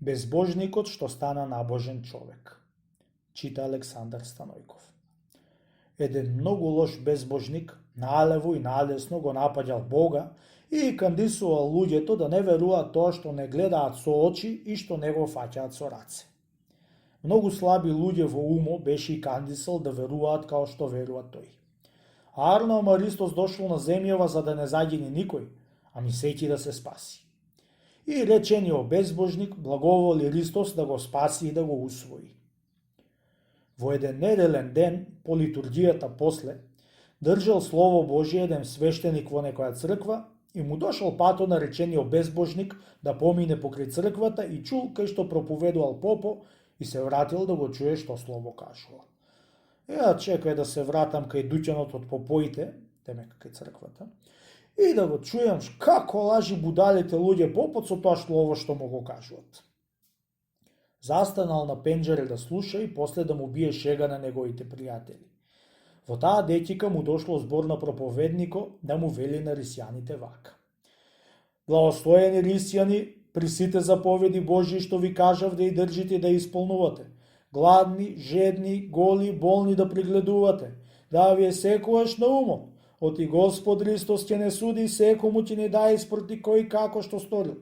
Безбожникот што стана набожен човек. Чита Александар Станојков. Еден многу лош безбожник налево и надесно го напаѓал Бога и кандисувал луѓето да не веруваат тоа што не гледаат со очи и што не го фаќаат со раце. Многу слаби луѓе во умо беше и кандисал да веруваат као што верува тој. Арно Амаристос дошол на земјава за да не загине никој, а мислејќи да се спаси. И речениот безбожник благоволи Христос да го спаси и да го усвои. Во еден неделен ден, по литургијата после, држал Слово Божие еден свештеник во некоја црква и му дошол пато на речениот безбожник да помине покрај црквата и чул кај што проповедувал попо и се вратил да го чуе што Слово кажува. Ја чекај да се вратам кај дуќанот од попоите, темека кај црквата, и да го чујам како лажи будалите луѓе попот со тоа слово што му го кажуват. Застанал на пенџере да слуша и после да му бие шега на неговите пријатели. Во таа детика му дошло збор на проповеднико да му вели на рисјаните вака. Благословени рисјани, при сите заповеди Божји што ви кажав да и држите и да исполнувате. Гладни, жедни, голи, болни да пригледувате, да ви е секојаш на умот. Оти Господ Христос ќе не суди и секому ќе не даде испрати кој како што сторил.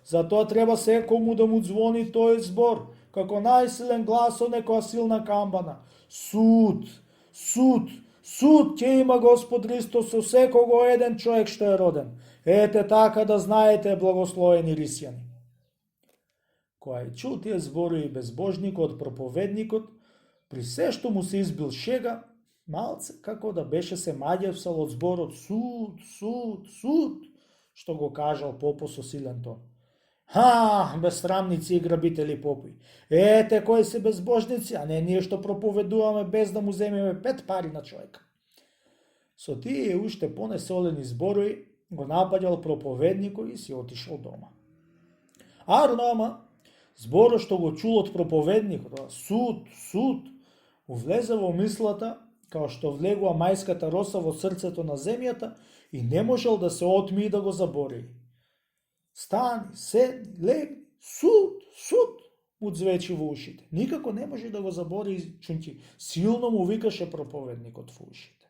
Затоа треба секому да му звони тој збор, како најсилен глас од некоја силна камбана. Суд, суд, суд ќе има Господ Христос со секого еден човек што е роден. Ете така да знаете, благословени рисјани. Која чул тие зборови безбожникот, проповедникот, при се што му се избил шега, малце како да беше се маѓевсал од зборот суд, суд, суд, што го кажал попо со силен тон. Безсрамници и грабители попои. Ете кои се безбожници, а не ние што проповедуваме без да му земеме 5 пари на човек. Со тие уште понесолени зборови го напаѓал проповедникот и си отишол дома. Ама зборот што го чул од проповедникот, суд, суд, увлезе во мислата као што влегува мајската роса во срцето на земјата и не можел да се отми и да го забори. Стани, седни, легни, суд, суд, му звечи во ушите. Никако не може да го забори, чунки силно му викаше проповедникот во ушите.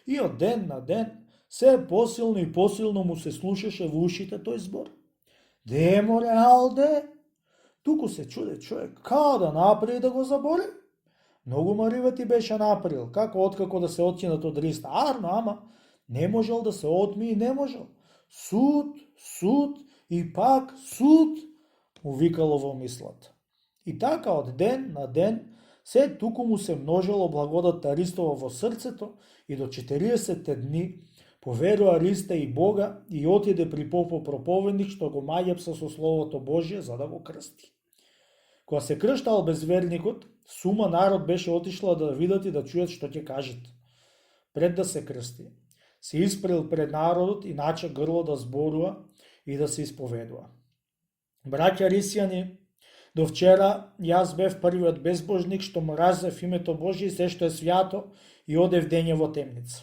И од ден на ден, се посилно и посилно му се слушаше во ушите тој збор. Де море, алде? Туку се чуде човек, као да направи да го забори? Многу маривети беше направил, откако да се откинат од Христа. Ама не можел да се отми и не можел. Суд, суд и пак суд, му викало во мислата. И така од ден на ден, се туку му се множело благодатта Христова во срцето и до 40 дни поверува Христа и Бога и отиде при попо проповедник што го маѓепса со Словото Божие за да го крсти. Кога се крштал безверникот, сума народ беше отишла да видат и да чујат што ќе кажат. Пред да се крсти, се испрел пред народот и нача грло да зборува и да се исповедува. Браќа рисјани, до вчера јас бев првиот безбожник што мразев името Божие и се што е свято и одев дење во темница.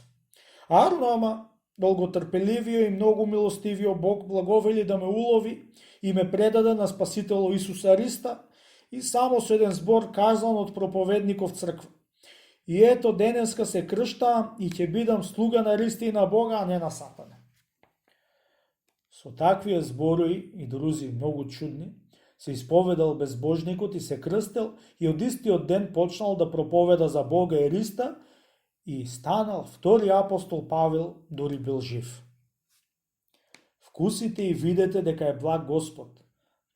Ама долготрпеливио и многу милостивио Бог благовели да ме улови и ме предаде на Спаситело Исуса Христа и само со еден збор казан од проповедников црква. И ето денеска се крштам и ќе бидам слуга на Христа и на Бога, а не на Сатана. Со таквија зборови и друзи многу чудни, се исповедал безбожникот и се крстел и од истиот ден почнал да проповеда за Бога и Христа и станал втори апостол Павел, дори бил жив. Вкусите и видете дека е благ Господ.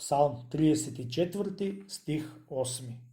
Псалм 34, стих 8.